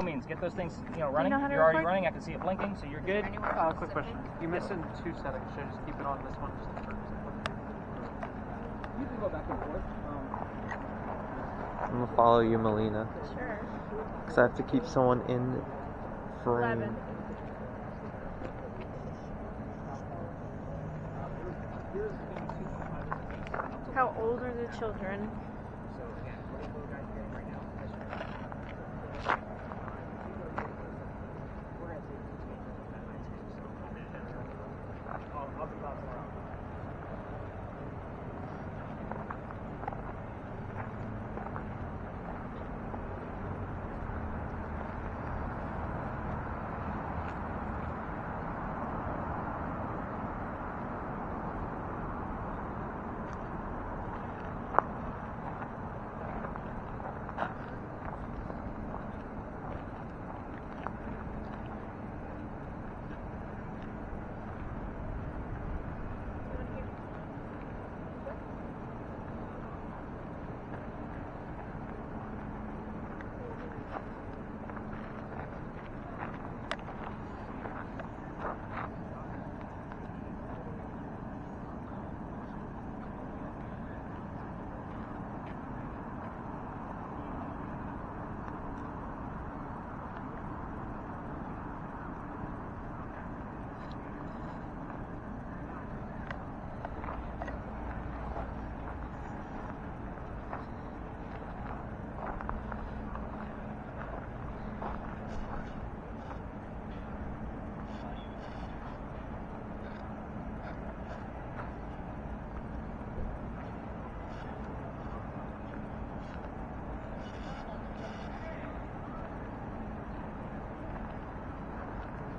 means get those things, running. You know how to You're already record? running. I can see it blinking, so you're good. Quick question. You're missing 2 settings. Should I just keep it on this one? You can go back and forth. I'm gonna follow you, Melina. Sure. Because I have to keep someone in frame. 11. How old are the children?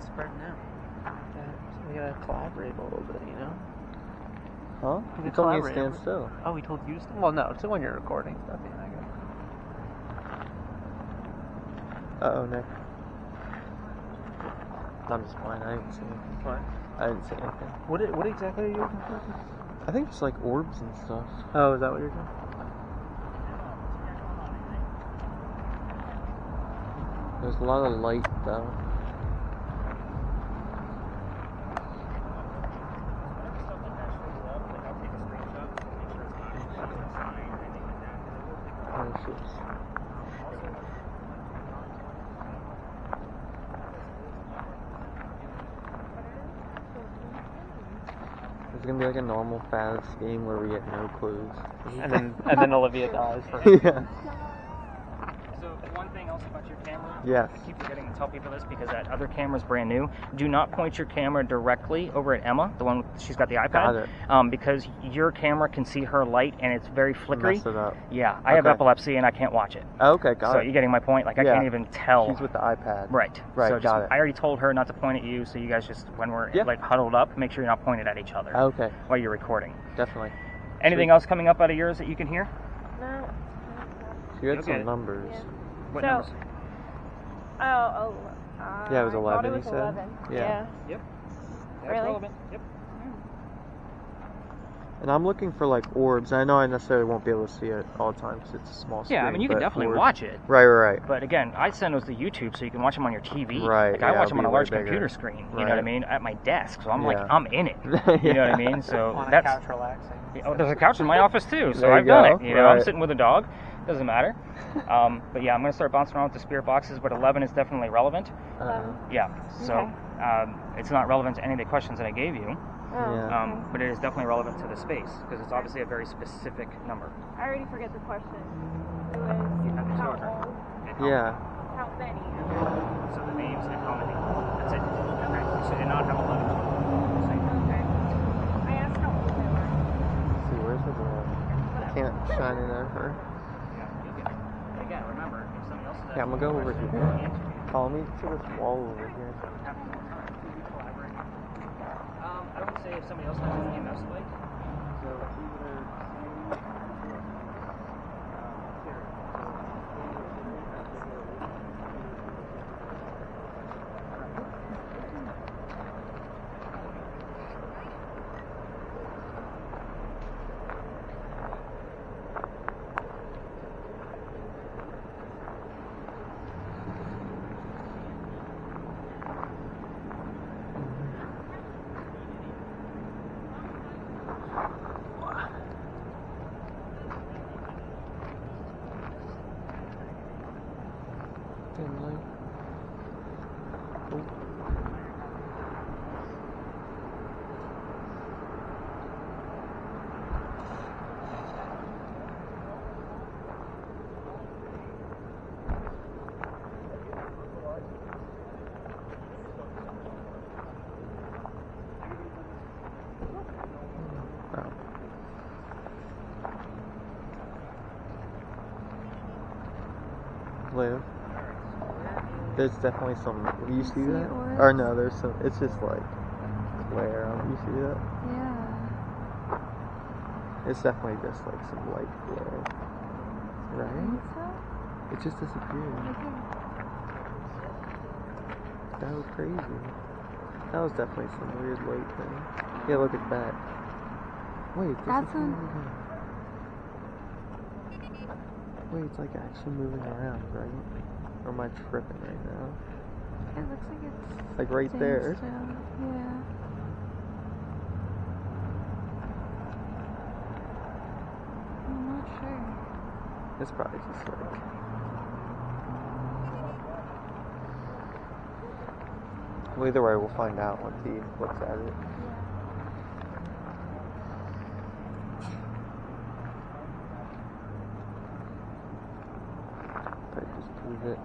Spreading out. We gotta collaborate a little bit, Huh? We You could told me to collaborate. stand still. Oh, we told you to stand? Well, no, it's when you're recording. That'd be negative. Uh-oh, Nick. I'm just fine. I didn't see anything. What? I didn't see anything. What exactly are you looking for? I think it's like orbs and stuff. Oh, is that what you're doing? There's a lot of light, though. Hardships. It's gonna be like a normal fast game where we get no clues. And then Olivia dies. Yeah. So one thing else about your camera. Yes. I keep forgetting to tell people this because that other camera's brand new. Do not point your camera directly over at Emma, the one she's got the iPad. Got it. Because your camera can see her light and it's very flickery. Mess it up. Yeah, I have Okay. epilepsy and I can't watch it. Okay, got So it. you getting my point? Like I Yeah. can't even tell. She's with the iPad. Right. Right, So got it. I already told her not to point at you, so you guys just, when we're Yeah. like huddled up, make sure you're not pointed at each other Okay, while you're recording. definitely. Anything else coming up out of yours that you can hear? No. She had Okay. some numbers. Yeah. What So- numbers? Oh. Yeah, it was I 11, thought it you was said? 11. Yeah. Yep. That's Really? relevant. Yep. And I'm looking for like orbs. I know I necessarily won't be able to see it all the time because it's a small screen. Yeah, I mean you can but definitely orbs- watch it. Right. But again, I send those to YouTube so you can watch them on your TV. Right, Like I yeah, watch them on a it'll be large way bigger. computer screen. You know Right. what I mean? At my desk, so I'm like Yeah. I'm in it. You know what I mean? So On a that's. couch relaxing. Oh, there's a couch in my office too, so There you I've done go, it. You know, I'm right. sitting with a dog. Doesn't matter. But yeah, I'm gonna start bouncing around with the spirit boxes. But 11 is definitely relevant. Yeah. So it's not relevant to any of the questions that I gave you. Yeah. But it is definitely relevant to the space because it's obviously a very specific number. I already forget the question. It was have the how children. old, Yeah. how many. So the names and how many. That's it. Okay. So did not have 11 children. Okay. I asked how old they were. Let's see, where's the door? Whatever. Can't shine in over. Yeah, you get it. But again, remember, if somebody else is Yeah, I'm gonna go over asking you a here. question, answer me. Follow me to this wall over here. Have more time. Collaborate. I would say if somebody else has an EMS light, so Finley. Oh. Live. There's definitely some. You see that? Orbs? Or no, there's some. It's just like glare. You see that? Yeah. It's definitely just like some light glare, right? So? It just disappeared. Okay. That was crazy. That was definitely some weird light thing. Yeah, look at that. Wait, it That's disappeared again. Wait, it's like actually moving around, right? Or am I tripping right now? It looks like it's Like right staying there. still. Yeah. I'm not sure. It's probably just like. Well, either way, we'll find out once he looks at it. Probably just prove it.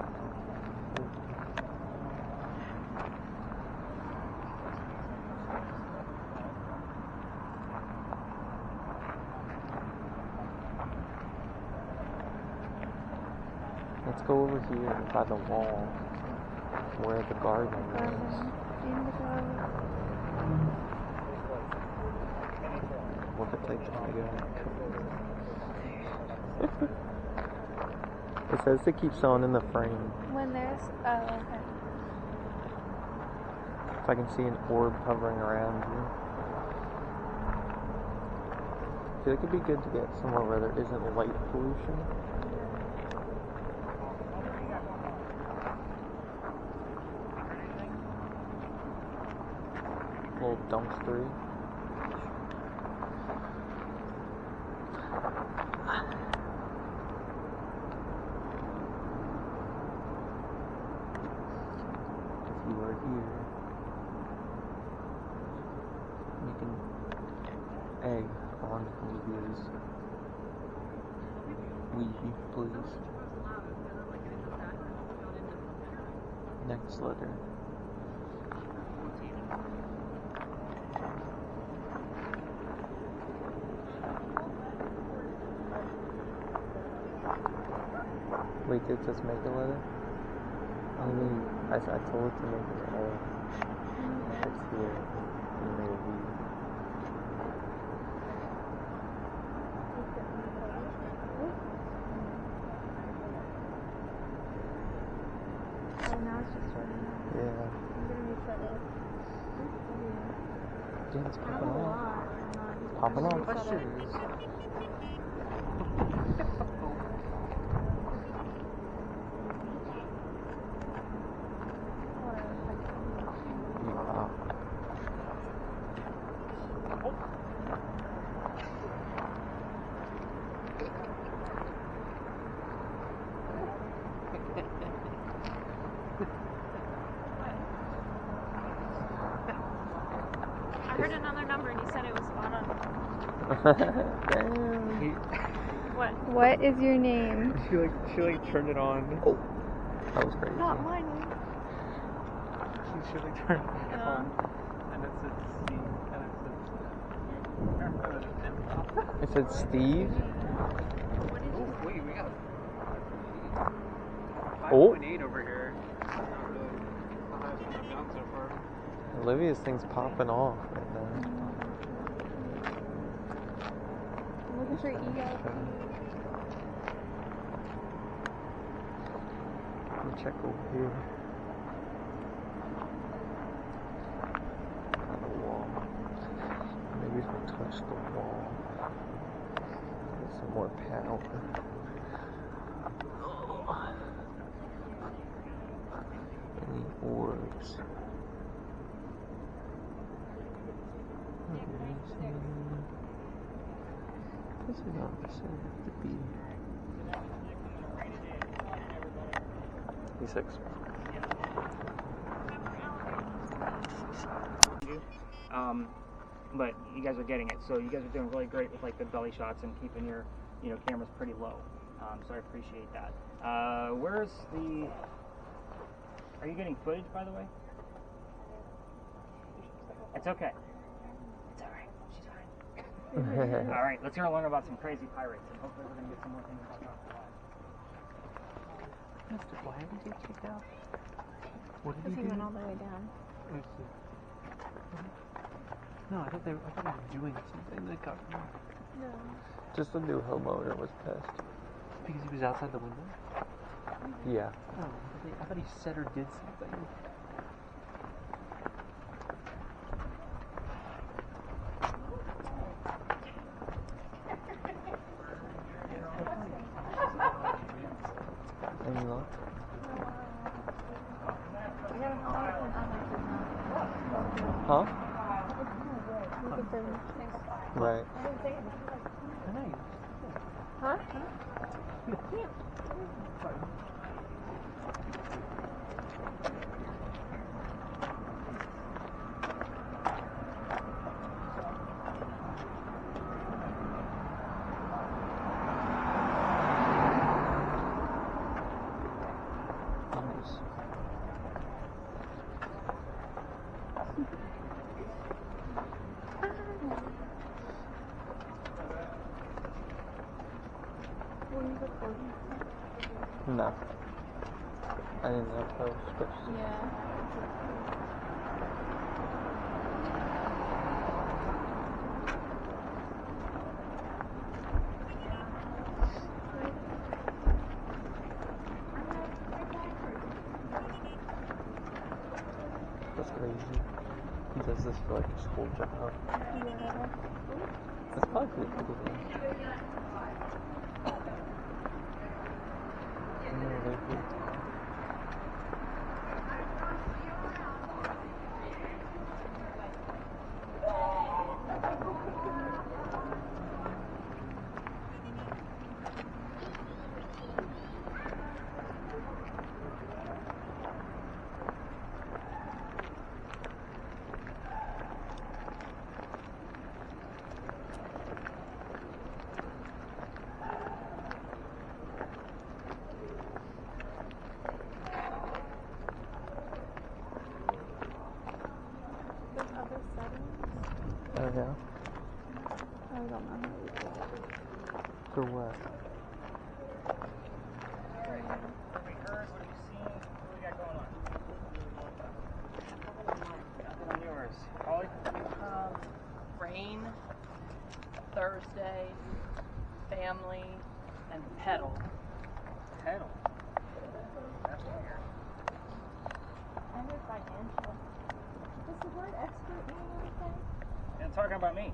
Let's go over here by the wall where the garden is. What if it's like just like It says to keep someone in the frame. When there's okay. If I can see an orb hovering around you. I feel like it'd be good to get somewhere where there isn't light pollution. A little dumpstery. If you were here, make an egg on Olivia's Wii, please. Next letter. Wait, did it just make a letter? I mean, I told it to make an A. It's here. You made a V. Oh, now it's just starting. Yeah. I'm gonna reset it. Yeah, it's I have popping a off. lot. Popping off. Questions? I heard another number and you said it was spot on. Damn. What? What is your name? She turned it on. Oh, that was crazy. Not mine. She turned it Yeah. on. And it said Steve. And It said Steve. What did you wait, we got Oh. 5.8 over here. Not really the highest one I've gotten so far. Olivia's thing's popping off right now. I'm looking for ELP. Let me check over here. On the wall. Maybe if I touch the wall, get some more power. Any orbs? This is not the same to be. E6. But you guys are getting it. So you guys are doing really great with like the belly shots and keeping your cameras pretty low. So I appreciate that. Where's the? Are you getting footage, by the way? It's okay. It's all right. She's fine. All right. Let's learn about some crazy pirates, and hopefully we're gonna get some more things about that. Mister, why did he kick out? What did Because he he do? went all the way down. Let's see. No, I thought he was doing something that got wrong. No. Just a new homeowner was pissed. Because he was outside the window? Yeah. Oh, I thought he said or did something. Any luck? Huh? Right. Huh? Nice. No. I didn't know if that was supposed to. Yeah. That's crazy. He does this for like his whole job. Yeah. That's probably pretty cool. No, they're good. There's other settings. Oh yeah? I don't know how to do it. For what? What have you seen? What do we got going on? Nothing on yours. Holly? Rain, Thursday, family, and pedal. Pedal. That's weird. I heard financial. Does the word expert mean anything? And talking about me.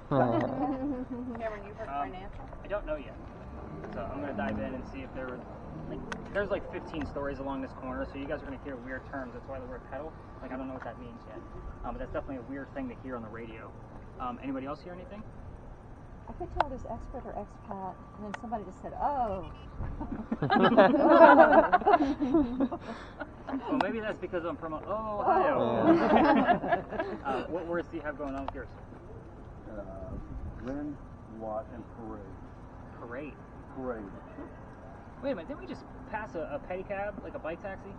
Cameron, you heard financial? I don't know yet. So I'm going to dive in and see if there's like 15 stories along this corner, so you guys are going to hear weird terms. That's why the word pedal, I don't know what that means yet. But that's definitely a weird thing to hear on the radio. Anybody else hear anything? I could tell it was expert or expat, and then somebody just said, "Oh." Well, maybe that's because I'm from Ohio. What words do you have going on with yours? Lynn, Watt, and Parade. Parade. Wait a minute, didn't we just pass a pedicab, like a bike taxi?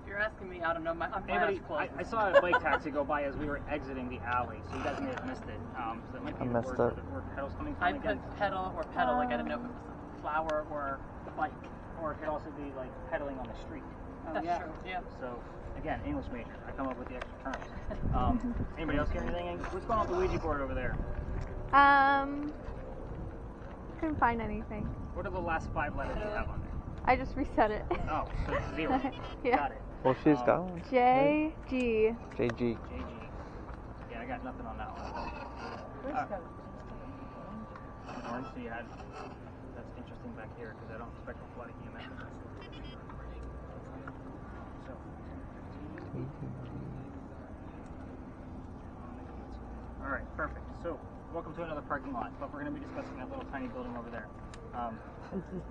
If you're asking me, I don't know. My Anybody, eyes closed. I saw a bike taxi go by as we were exiting the alley, so you guys may have missed it. So that might be I the messed word up. where the pedal's coming from I again. put pedal or pedal, like I didn't know if it was flower or bike. Or it could also be like pedaling on the street. That's true, yeah. So, again, English major. I come up with the extra terms. Anybody else hear anything? What's going on with the Ouija board over there? Couldn't find anything. What are the last 5 letters you have on there? I just reset it. Oh, so it's 0. Yeah. Got it. Well, she's got one. JG. JG. JG. Yeah, I got nothing on that one. Orange, so you had. That's interesting back here because I don't expect a flood of EMF. So. Alright, perfect. So, welcome to another parking lot, but we're going to be discussing that little tiny building over there.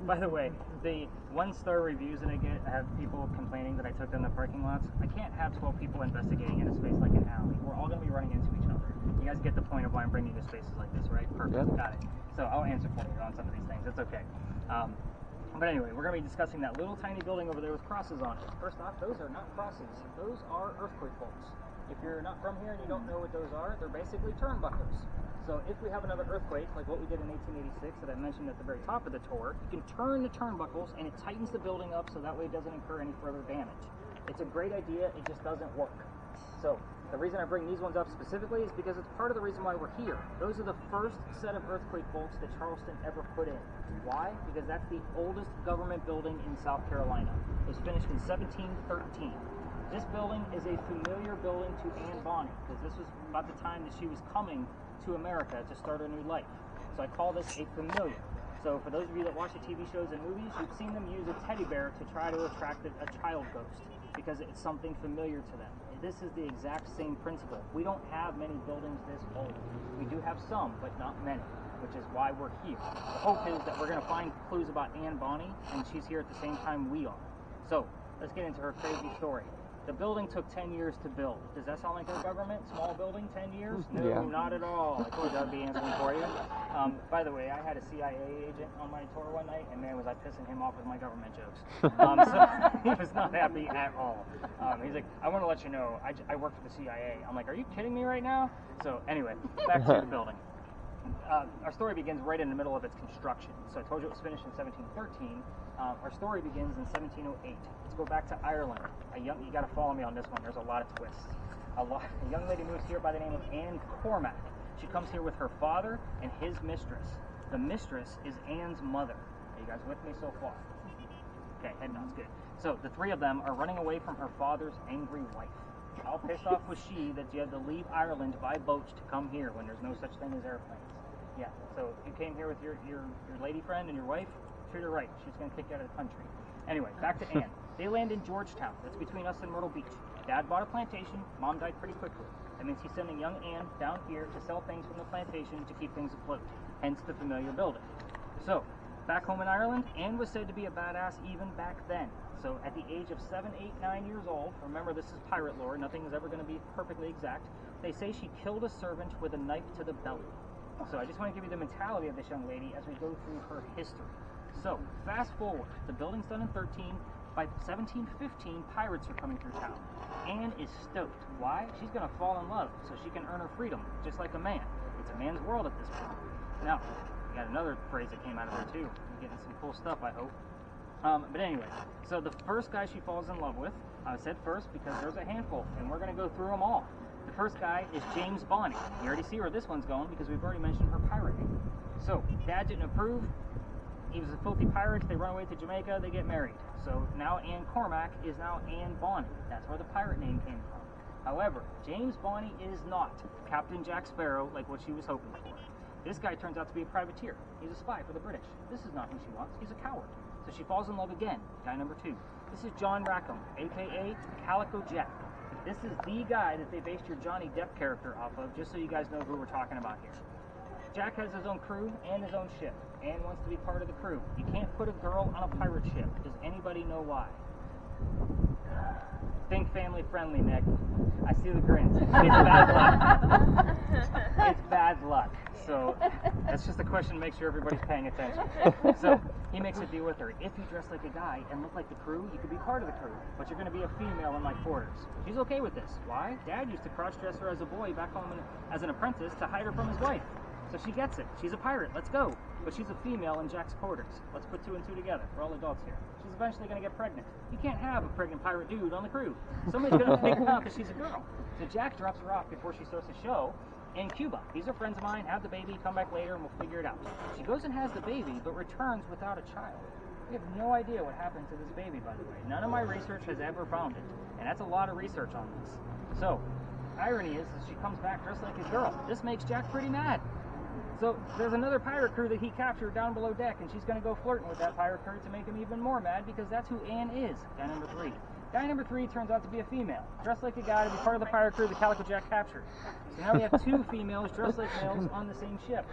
By the way, the 1-star reviews that I get, I have people complaining that I took them to parking lots. I can't have 12 people investigating in a space like an alley. We're all going to be running into each other. You guys get the point of why I'm bringing you to spaces like this, right? Perfect. Yeah. Got it. So I'll answer for you on some of these things. It's okay. But anyway, we're going to be discussing that little tiny building over there with crosses on it. First off, those are not crosses. Those are earthquake bolts. If you're not from here and you don't know what those are, they're basically turnbuckles. So if we have another earthquake, like what we did in 1886 that I mentioned at the very top of the tour, you can turn the turnbuckles and it tightens the building up so that way it doesn't incur any further damage. It's a great idea, it just doesn't work. So the reason I bring these ones up specifically is because it's part of the reason why we're here. Those are the first set of earthquake bolts that Charleston ever put in. Why? Because that's the oldest government building in South Carolina. It was finished in 1713. This building is a familiar building to Anne Bonny because this was about the time that she was coming to America to start a new life. So I call this a familiar. So for those of you that watch the TV shows and movies, you've seen them use a teddy bear to try to attract a child ghost because it's something familiar to them. This is the exact same principle. We don't have many buildings this old. We do have some, but not many, which is why we're here. The hope is that we're going to find clues about Anne Bonny, and she's here at the same time we are. So let's get into her crazy story. The building took 10 years to build. Does that sound like our government? Small building, 10 years? No, yeah. Not at all. I told you I'd be answering for you. By the way, I had a CIA agent on my tour one night, and man, was I pissing him off with my government jokes. So he was not happy at all. He's like, I want to let you know, I work for the CIA. I'm like, are you kidding me right now? So anyway, back to the building. Our story begins right in the middle of its construction. So I told you it was finished in 1713. Our story begins in 1708. Let's go back to Ireland. You got to follow me on this one. There's a lot of twists. A young lady moves here by the name of Anne Cormack. She comes here with her father and his mistress. The mistress is Anne's mother. Are you guys with me so far? Okay, head nods, good. So the three of them are running away from her father's angry wife. How pissed off was she that you had to leave Ireland by boat to come here when there's no such thing as airplanes? Yeah, so you came here with your lady friend and your wife, treat her right. She's going to kick you out of the country. Anyway, back to Anne. They land in Georgetown. That's between us and Myrtle Beach. Dad bought a plantation. Mom died pretty quickly. That means he's sending young Anne down here to sell things from the plantation to keep things afloat. Hence the familiar building. So, back home in Ireland, Anne was said to be a badass even back then. So at the age of 7, 8, 9 years old, remember this is pirate lore, nothing is ever going to be perfectly exact, they say she killed a servant with a knife to the belly. So I just want to give you the mentality of this young lady as we go through her history. So, fast forward, the building's done in 13, by 1715, pirates are coming through town. Anne is stoked. Why? She's going to fall in love so she can earn her freedom, just like a man. It's a man's world at this point. Now, we got another phrase that came out of there too. You're getting some cool stuff, I hope. But anyway, so the first guy she falls in love with, I said first because there's a handful, and we're going to go through them all. The first guy is James Bonny. You already see where this one's going because we've already mentioned her pirate name. So, Dad didn't approve. He was a filthy pirate. They run away to Jamaica. They get married. So now Anne Cormack is now Anne Bonny. That's where the pirate name came from. However, James Bonny is not Captain Jack Sparrow like what she was hoping for. This guy turns out to be a privateer. He's a spy for the British. This is not who she wants. He's a coward. So she falls in love again. Guy number 2. This is John Rackham, a.k.a. Calico Jack. This is the guy that they based your Johnny Depp character off of, just so you guys know who we're talking about here. Jack has his own crew and his own ship. Anne wants to be part of the crew. You can't put a girl on a pirate ship. Does anybody know why? Think family friendly, Nick. I see the grins. It's bad luck. It's bad luck. So that's just a question to make sure everybody's paying attention. So he makes a deal with her. If you dress like a guy and look like the crew, you could be part of the crew. But you're going to be a female in my quarters. She's okay with this. Why? Dad used to cross-dress her as a boy back home as an apprentice to hide her from his wife. So she gets it. She's a pirate. Let's go. But she's a female in Jack's quarters. Let's put 2 and 2 together. We're all adults here. She's eventually going to get pregnant. You can't have a pregnant pirate dude on the crew. Somebody's going to figure out that she's a girl. So Jack drops her off before she starts the show in Cuba. These are friends of mine. Have the baby. Come back later and we'll figure it out. She goes and has the baby, but returns without a child. We have no idea what happened to this baby, by the way. None of my research has ever found it. And that's a lot of research on this. So, irony is she comes back dressed like a girl. This makes Jack pretty mad. So there's another pirate crew that he captured down below deck, and she's going to go flirting with that pirate crew to make him even more mad because that's who Anne is. Guy number 3. Guy number 3 turns out to be a female, dressed like a guy to be part of the pirate crew that Calico Jack captured. So now we have 2 females dressed like males on the same ship.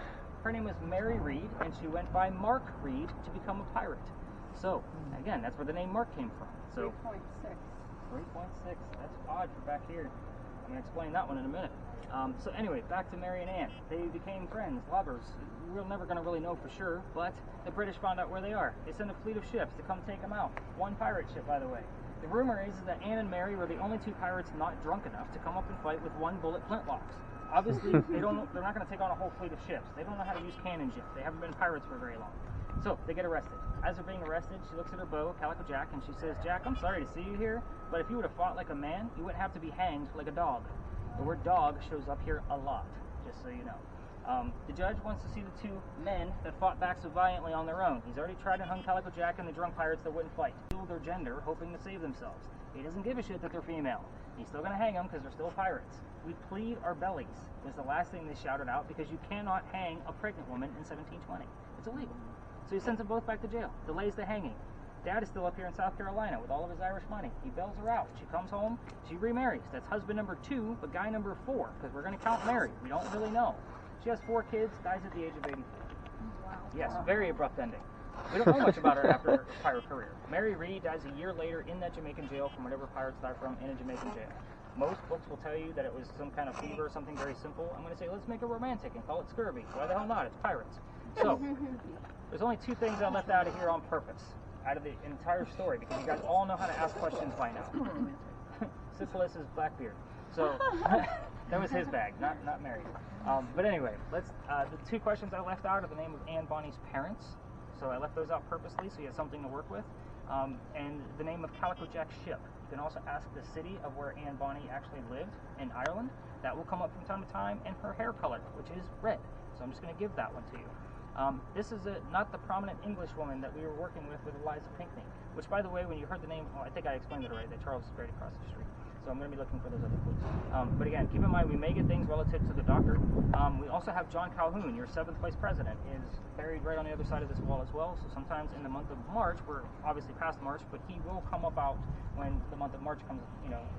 Her name was Mary Reed, and she went by Mark Reed to become a pirate. So, again, that's where the name Mark came from. So 3.6. 3.6, that's odd for back here. I'm going to explain that one in a minute. So anyway, back to Mary and Anne. They became friends, lovers. We're never going to really know for sure, but the British found out where they are. They sent a fleet of ships to come take them out. One pirate ship, by the way. The rumor is that Anne and Mary were the only two pirates not drunk enough to come up and fight with one bullet flintlocks. Obviously, they're not going to take on a whole fleet of ships. They don't know how to use cannons yet. They haven't been pirates for very long. So, they get arrested. As they're being arrested, she looks at her beau, Calico Jack, and she says, "Jack, I'm sorry to see you here, but if you would have fought like a man, you wouldn't have to be hanged like a dog." The word dog shows up here a lot, just so you know. The judge wants to see the two men that fought back so valiantly on their own. He's already tried and hung Calico Jack and the drunk pirates that wouldn't fight. Dual their gender, hoping to save themselves. He doesn't give a shit that they're female. He's still going to hang them because they're still pirates. "We plead our bellies," was the last thing they shouted out, because you cannot hang a pregnant woman in 1720. It's illegal. So he sends them both back to jail, delays the hanging. Dad is still up here in South Carolina with all of his Irish money. He bails her out. She comes home. She remarries. That's husband number 2, but guy number 4, because we're going to count Mary. We don't really know. She has 4 kids, dies at the age of 84. Wow. Yes, very abrupt ending. We don't know much about her after her pirate career. Mary Reed dies a year later in that Jamaican jail from whatever pirates die from in a Jamaican jail. Most books will tell you that it was some kind of fever or something very simple. I'm going to say, let's make it romantic and call it scurvy. Why the hell not? It's pirates. So, there's only 2 things I left out of here on purpose, out of the entire story, because you guys all know how to ask questions by now. Syphilis is Blackbeard. So, that was his bag, not Mary's. But anyway, the 2 questions I left out are the name of Anne Bonny's parents. So I left those out purposely so you had something to work with. And the name of Calico Jack's ship. You can also ask the city of where Anne Bonny actually lived in Ireland. That will come up from time to time. And her hair color, which is red. So I'm just going to give that one to you. This is not the prominent English woman that we were working with Eliza Pinckney. Which, by the way, when you heard the name, well, I think I explained it already, that Charles is right across the street. So I'm going to be looking for those other clues. But again, keep in mind, we may get things relative to the doctor. We also have John Calhoun, your 7th place president, is buried right on the other side of this wall as well. So sometimes in the month of March, we're obviously past March, but he will come about when the month of March comes,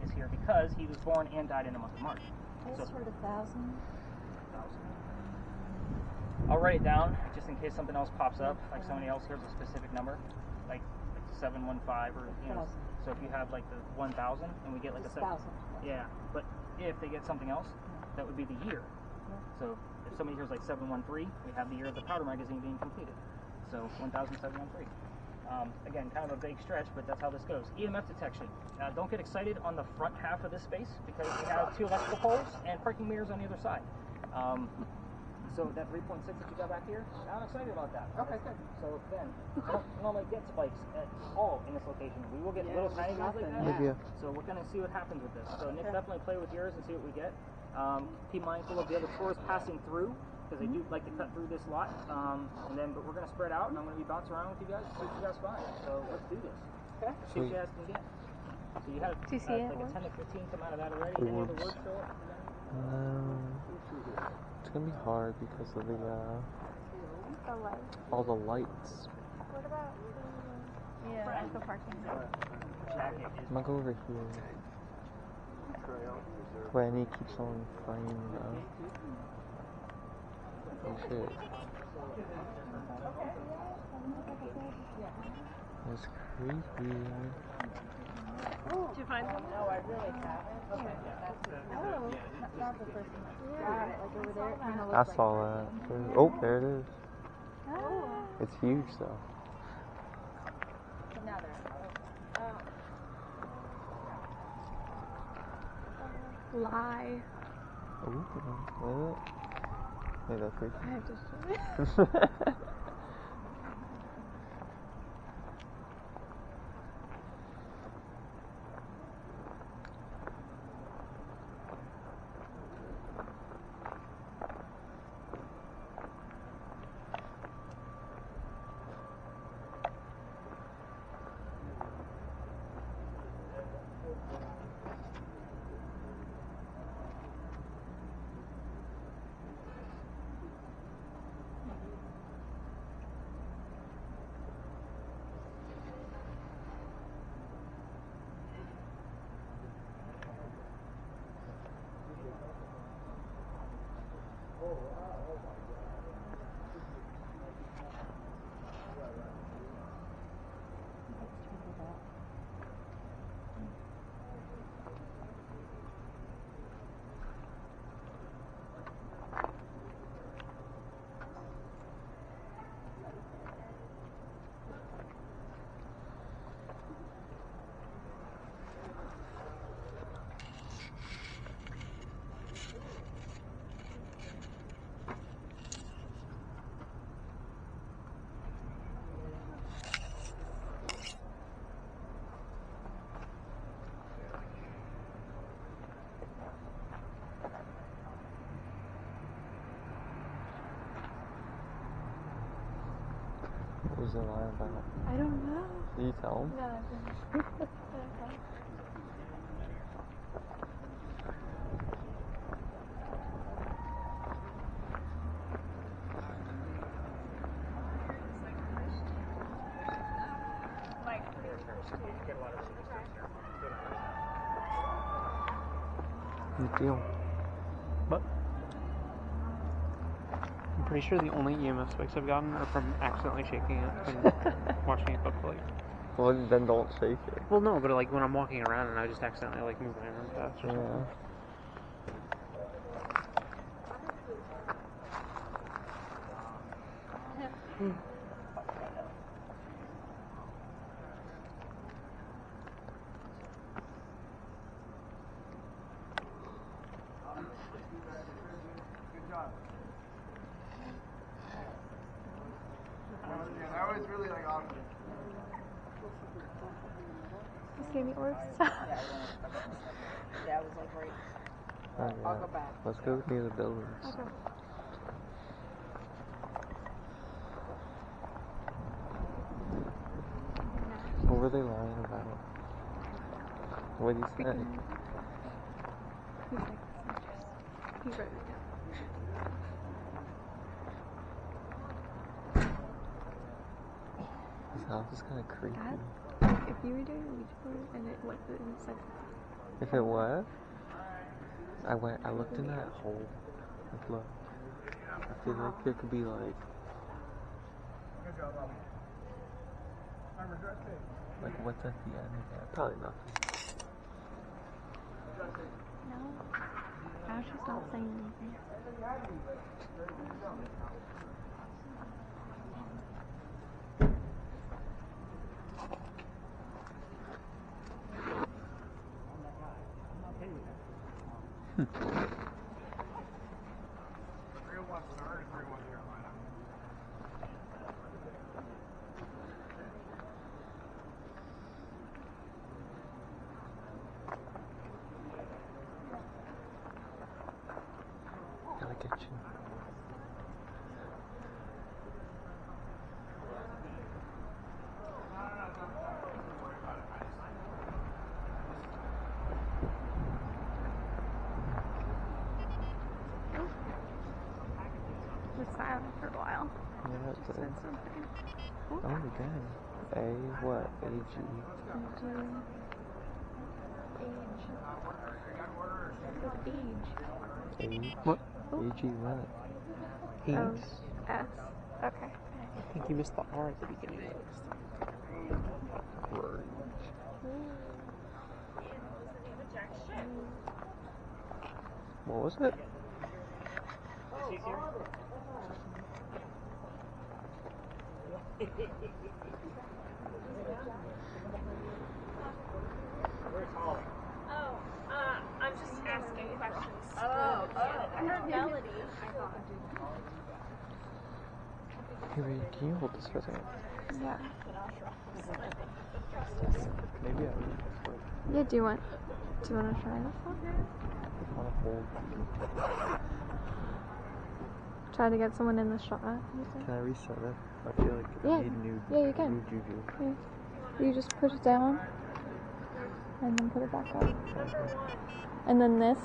is here, because he was born and died in the month of March. I just heard 1,000. I'll write it down just in case something else pops up, like somebody else hears a specific number, like 715 or So if you have like the 1,000 and we get like Just a 1,000. yeah. But if they get something else, that would be the year. So if somebody hears like 713, we have the year of the powder magazine being completed. So 1,713. Again, kind of a vague stretch, but that's how this goes. EMF detection. Don't get excited on the front half of this space because we have 2 electrical poles and parking mirrors on the other side. So that 3.6 that you got back here, I'm excited about that. Okay, good. So then, we don't normally get spikes at all in this location. We will get little tiny ones like that. Yeah. So we're going to see what happens with this. So Nick, definitely play with yours and see what we get. Be mindful of the other tours passing through, because they do like to cut through this lot. But we're going to spread out, and I'm going to be bouncing around with you guys, see what you guys find. So let's do this. Okay. See what you guys can get. So you had like a 10 to 15 come out of that already. Any other words, Philip? It's gonna be hard because of the all the lights. What about the parking? Jacket is I'm gonna go over here. Wait, I need to keep someone frame though. Oh shit. That's creepy. Did you find something? No, I really haven't. Okay, that's it. Oh, not the person that got it, like over there. Kind of I looks saw that. Oh, there it is. Oh. It's huge though. Another. Lie. Ooh, wait. Wait, that's creepy. I have to show it. was they lying about? I don't know. Did you tell them? No, I didn't. You feel? But I'm pretty sure the only EMF spikes I've gotten are from accidentally shaking it and watching it buckle. Well, then don't shake it. Well, no, but like when I'm walking around and I just accidentally like move my arm fast or something. Yeah. Just gave me orbs. Yeah, it was like right. Oh, yeah. I'll go back. Let's go near the buildings. Okay. What were they lying about? What did he say? He's like, he's right now. This house is kind of creepy. Like, if you were doing a Ouija board and it went inside, If it what? I looked in that hole. Like, look. I feel like it could be like what's at the end of that? Probably nothing. no, Ash is not saying anything. Gotta get you. It was silent for a while. Yeah, that's it. Said something. Oh, dang. A what? AG. Age. A. What? AG what? Age. Oh, S. Okay. I think you missed the R at the beginning of this. What was it? Where's Holli? I'm just asking questions. I heard Melody. Hey, wait, can you hold this for a second? Yeah. Maybe I need this one. Yeah, do you want to try this one? I want to hold. Try to get someone in the shot. Can I reset it? I feel like Yeah. I need new, Yeah, you can. new juju. Yeah. You just put it down and then put it back up. And then this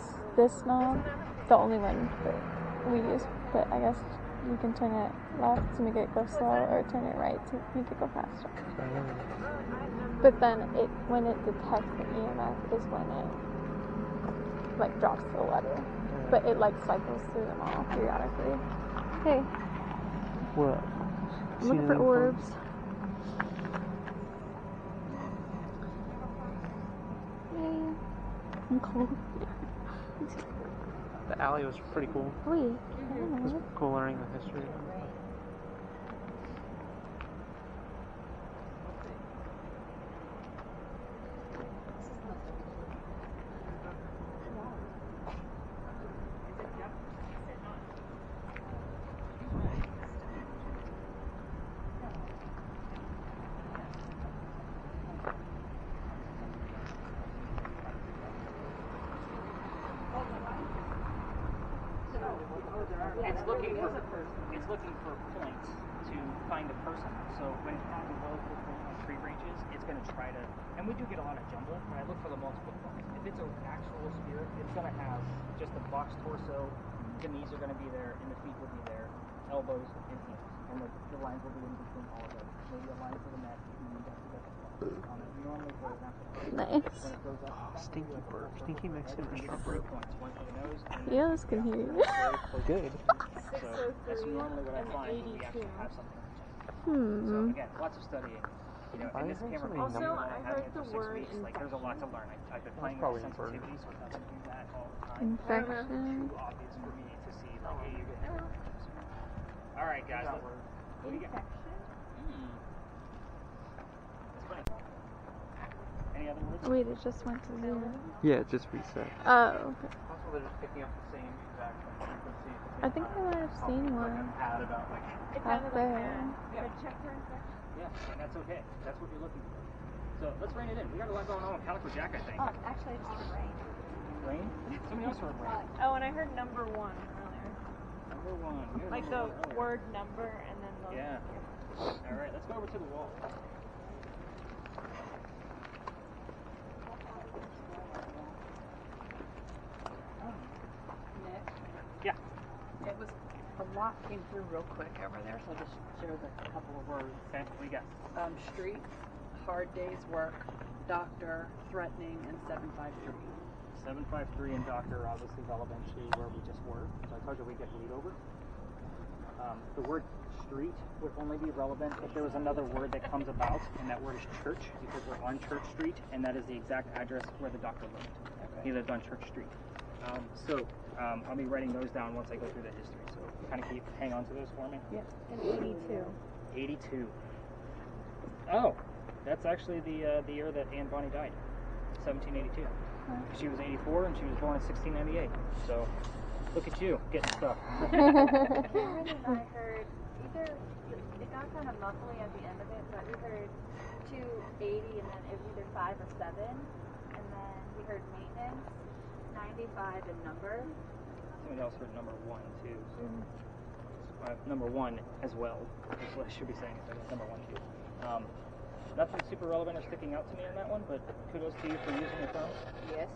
knob, it's the only one that we use, but I guess you can turn it left to make it go slow or turn it right to make it go faster. But then when it detects the EMF is when it like drops the letter. But it like cycles through them all periodically. Hey, What? I'm looking for orbs. Yay. I'm cold. The alley was pretty cool. Wait, It was cool learning the history. It's looking for points. to find a person. So when it has a relative thing on tree branches, it's going to try to, and we do get a lot of jumble, but I look for the multiple points. If it's an actual spirit, it's going to have just a box torso, the knees are going to be there, and the feet will be there, elbows and hands. And the lines will be in between all of those. Maybe a line for the neck, and then that's the normally goes after Nice. when it goes up. Oh, stinky burp. Stinky Mexican restaurant burp. Points, one for the nose, and Yeah, this can hear you. Good. so that's normally what I find when we actually have something. So Hmm. again, lots of studying. You know, Why and is this there camera so many program, numbers? I've had it for the 6 word weeks. Like, there's a lot to learn. I've been playing with probably the important. sensitivity, so it doesn't do that all the time. Infection. Too obvious for me to see, like, hey, you're getting all right, guys. What do you got? That's funny. Any other words? Wait, it just went to 0. Yeah, it just reset. Oh, okay. Also, they're just picking up the same exact frequency. I think I might have seen one Ad about like out there. Check for infection. Yeah, and that's okay. That's what you're looking for. So let's rein it in. We got a lot going on with Calico Jack, I think. Oh, actually, I just heard rain. Rain? Somebody else heard rain. Oh, and I heard number 1 earlier. Number one. We got Like number the one earlier. word number and then the. Yeah. All right, let's go over to the wall. Nick, Yeah. it was a lot came through real quick over there, so I'll just share a couple of words. Okay, what do you got? Street, hard day's work, doctor, threatening, and 753. 753 and Doctor are obviously relevant to where we just were. So I told you we get lead over. The word street would only be relevant if there was another word that comes about, and that word is church, because we're on Church Street, and that is the exact address where the doctor lived. He lived on Church Street. I'll be writing those down once I go through the history. So kind of hang on to those for me. Yeah. And 82. 82. Oh, that's actually the year that Anne Bonny died, 1782. She was 84 and she was born in 1698. So look at you getting stuff. Cameron and I heard either, it got kind of muffly at the end of it, but we heard 280 and then it was either 5 or 7. And then we heard maintenance, 95 and number. Somebody else heard number 1 too. So. Number 1 as well. That's what I should be saying. Number 1 too. Nothing super relevant or sticking out to me on that one, but kudos to you for using the term. Yes.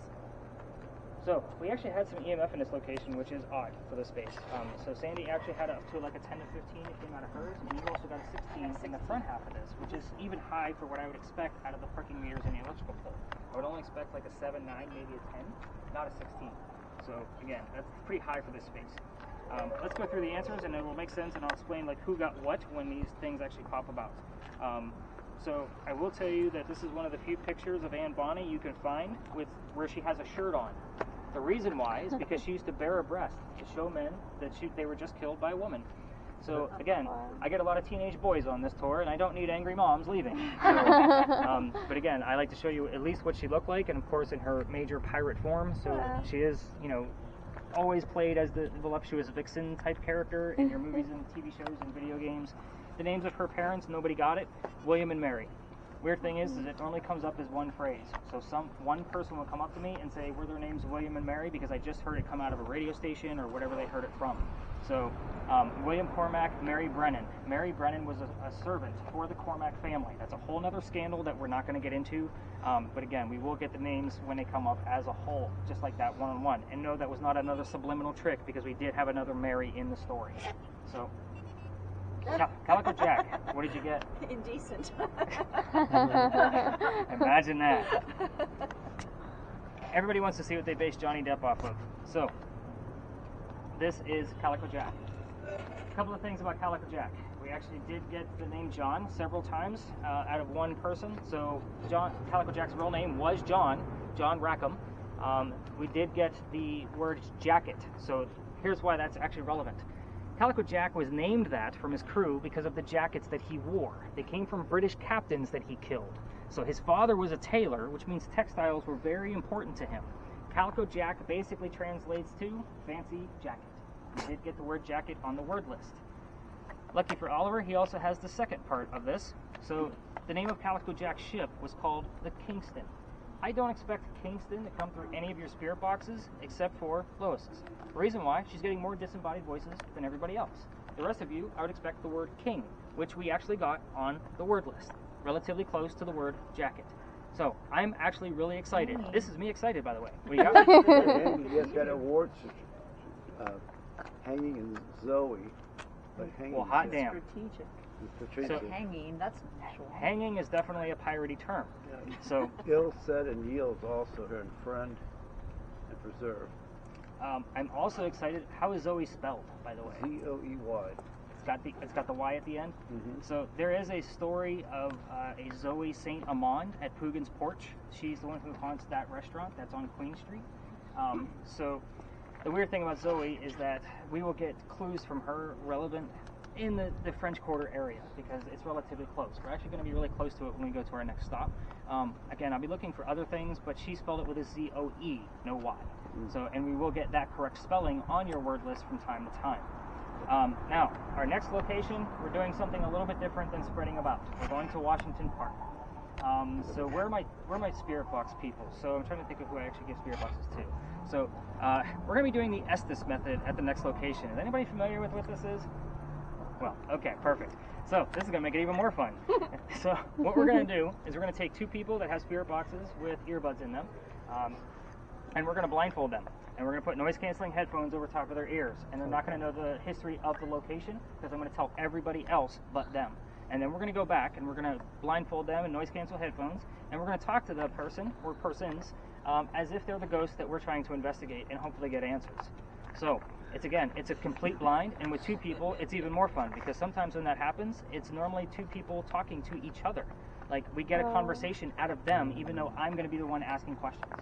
So we actually had some EMF in this location, which is odd for the space. So Sandy actually had up to like a 10 to 15 it came out of hers, and you also got a 16 in the front half of this, which is even high for what I would expect out of the parking meters in the electrical pole. I would only expect like a 7, 9, maybe a 10, not a 16. So again, that's pretty high for this space. Let's go through the answers, and it will make sense, and I'll explain like who got what when these things actually pop about. So I will tell you that this is one of the few pictures of Anne Bonny you can find with where she has a shirt on. The reason why is because she used to bare her breast to show men that they were just killed by a woman. So again, I get a lot of teenage boys on this tour, and I don't need angry moms leaving. So, but again, I like to show you at least what she looked like, and of course in her major pirate form. So she is, always played as the voluptuous vixen type character in your movies and TV shows and video games. The names of her parents, nobody got it. William and Mary. Weird thing is it only comes up as one phrase. So one person will come up to me and say, were their names William and Mary? Because I just heard it come out of a radio station or whatever they heard it from. So William Cormack, Mary Brennan. Mary Brennan was a servant for the Cormack family. That's a whole other scandal that we're not going to get into. But again, we will get the names when they come up as a whole, just like that one-on-one. And no, that was not another subliminal trick, because we did have another Mary in the story. So Calico Jack, what did you get? Indecent. Imagine that. Everybody wants to see what they base Johnny Depp off of. So, this is Calico Jack. A couple of things about Calico Jack. We actually did get the name John several times out of one person. So, Calico Jack's real name was John Rackham. We did get the word jacket. So, here's why that's actually relevant. Calico Jack was named that from his crew because of the jackets that he wore. They came from British captains that he killed. So his father was a tailor, which means textiles were very important to him. Calico Jack basically translates to fancy jacket. He did get the word jacket on the word list. Lucky for Oliver, he also has the second part of this. So the name of Calico Jack's ship was called the Kingston. I don't expect Kingston to come through any of your spirit boxes except for Lois's. The reason why, she's getting more disembodied voices than everybody else. The rest of you, I would expect the word king which we actually got on the word list, relatively close to the word jacket. So I'm actually really excited. This is me excited, by the way. We got And you just got awards hanging in Zoe. But hanging well, hot damn. Strategic. So, Hanging, that's unusual. hanging is definitely a piratey term. So Ill said and yields also here in friend and preserve. I'm also excited. How is Zoe spelled, by the way? Zoey. It's got the Y at the end. Mm-hmm. So there is a story of a Zoe Saint Amand at Poogan's Porch. She's the one who haunts that restaurant that's on Queen Street. So the weird thing about Zoe is that we will get clues from her relevant in the French Quarter area because it's relatively close. We're actually going to be really close to it when we go to our next stop. Again, I'll be looking for other things, but she spelled it with a Z-O-E, no Y. So, and we will get that correct spelling on your word list from time to time. Now, our next location, we're doing something a little bit different than spreading about. We're going to Washington Park. So where are my spirit box people? So I'm trying to think of who I actually give spirit boxes to. So we're going to be doing the Estes method at the next location. Is anybody familiar with what this is? Well, okay, perfect. So this is going to make it even more fun. So what we're going to do is we're going to take two people that have spirit boxes with earbuds in them, and we're going to blindfold them. And we're going to put noise-canceling headphones over top of their ears. And they're not going to know the history of the location because I'm going to tell everybody else but them. And then we're going to go back and we're going to blindfold them in noise-cancel headphones. And we're going to talk to the person or persons as if they're the ghost that we're trying to investigate and hopefully get answers. So it's a complete blind. And with two people, it's even more fun because sometimes when that happens, it's normally two people talking to each other. Like we get a conversation out of them even though I'm going to be the one asking questions.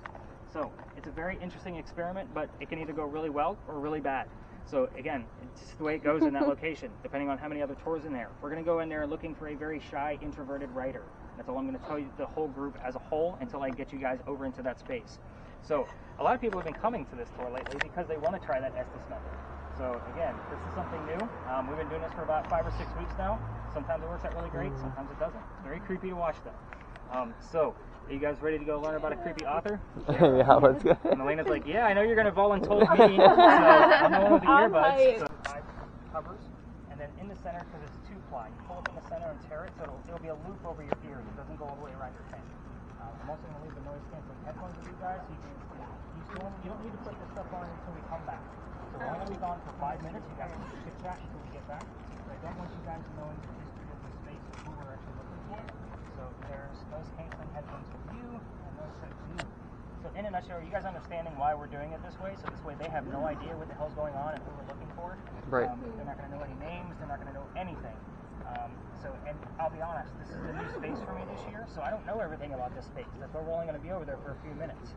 So it's a very interesting experiment, but it can either go really well or really bad. So again, it's just the way it goes in that location, depending on how many other tours in there. We're going to go in there looking for a very shy, introverted writer. That's all I'm going to tell you, the whole group as a whole, until I get you guys over into that space. So a lot of people have been coming to this tour lately because they want to try that Estes method. So again, this is something new. We've been doing this for about 5 or 6 weeks now. Sometimes it works out really great, sometimes it doesn't. It's very creepy to watch though. So are you guys ready to go learn about a creepy author? Yeah, let's go. And Melina's like, yeah, I know you're going to voluntold me, so I'm the one with the earbuds. So 5 covers, and then in the center, because it's 2-ply, you pull it in the center and tear it, so it'll be a loop over your ears. It doesn't go all the way around your head. I'm also going to leave the noise-canceling headphones with you guys, so you can get used to them. You don't need to put this stuff on until we come back. So we're going to be gone for 5 minutes. You guys can chit-chat until we get back. But I don't want you guys knowing the history of the space or who we're actually looking for. So there's noise-canceling headphones with you, and those with you. So in a nutshell, are you guys understanding why we're doing it this way? So this way they have no idea what the hell's going on and who we're looking for. Right. They're not going to know any names. They're not going to know anything. And I'll be honest, this is a new space for me this year, so I don't know everything about this space. That's why we're only going to be over there for a few minutes.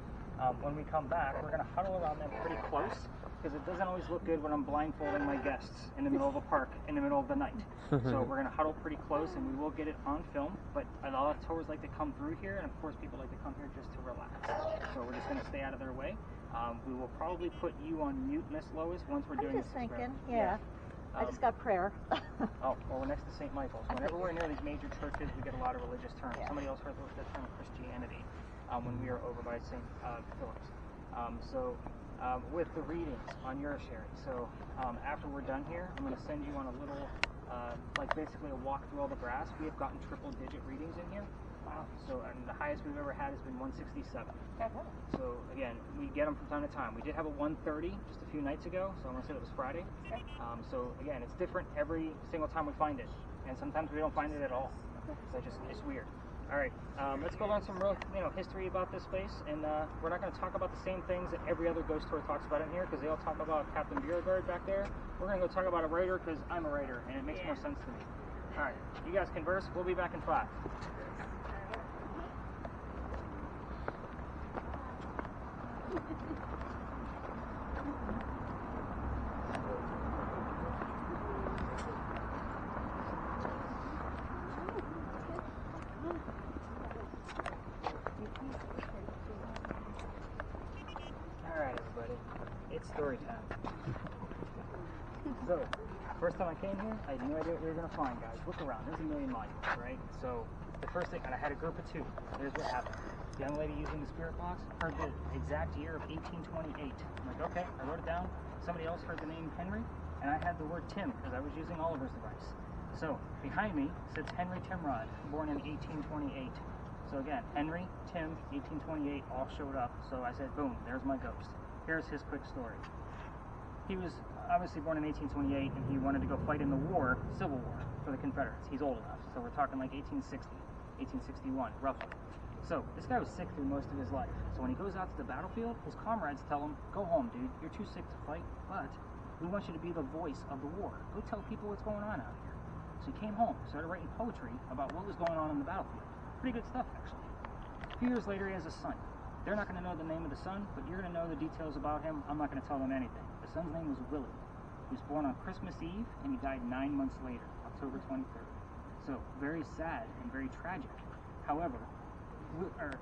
When we come back, we're going to huddle around them pretty close, because it doesn't always look good when I'm blindfolding my guests in the middle of a park in the middle of the night. So we're going to huddle pretty close, and we will get it on film, but a lot of tours like to come through here, and of course people like to come here just to relax. So we're just going to stay out of their way. We will probably put you on mute, Miss Lois, once we're doing this experiment. Yeah. I just got prayer. Oh, well, we're next to St. Michael's. Whenever we're near these major churches, we get a lot of religious terms. Yeah. Somebody else heard the term Christianity when we were over by St. Philip's. With the readings on your Sherry. So after we're done here, I'm going to send you on a little, basically a walk through all the graphs. We have gotten triple-digit readings in here. And the highest we've ever had has been 167. So again, we get them from time to time. We did have a 130 just a few nights ago, so I'm going to say that was Friday. So again, it's different every single time we find it, and sometimes we don't find it at all. So it's weird. All right, let's go learn some real history about this space, and we're not going to talk about the same things that every other ghost tour talks about in here, because they all talk about Captain Beauregard back there. We're going to go talk about a writer, because I'm a writer, and it makes more sense to me. All right, you guys converse. We'll be back in 5. Alright everybody, it's story time. So, first time I came here, I had no idea what we were going to find, guys. Look around, there's a million modules, right? So, the first thing, and I had a group of 2. Here's what happened. The young lady using the spirit box heard the exact year of 1828. I'm like, okay, I wrote it down. Somebody else heard the name Henry, and I had the word Tim, because I was using Oliver's device. So, behind me sits Henry Timrod, born in 1828. So again, Henry, Tim, 1828, all showed up. So I said, boom, there's my ghost. Here's his quick story. He was obviously born in 1828, and he wanted to go fight in the war, Civil War, for the Confederates. He's old enough, so we're talking like 1860, 1861, roughly. So this guy was sick through most of his life. So when he goes out to the battlefield, his comrades tell him, go home, dude. You're too sick to fight, but we want you to be the voice of the war. Go tell people what's going on out here. So he came home, started writing poetry about what was going on the battlefield. Pretty good stuff, actually. A few years later, he has a son. They're not going to know the name of the son, but you're going to know the details about him. I'm not going to tell them anything. The son's name was Willie. He was born on Christmas Eve, and he died 9 months later, October 23rd. So, very sad and very tragic. However,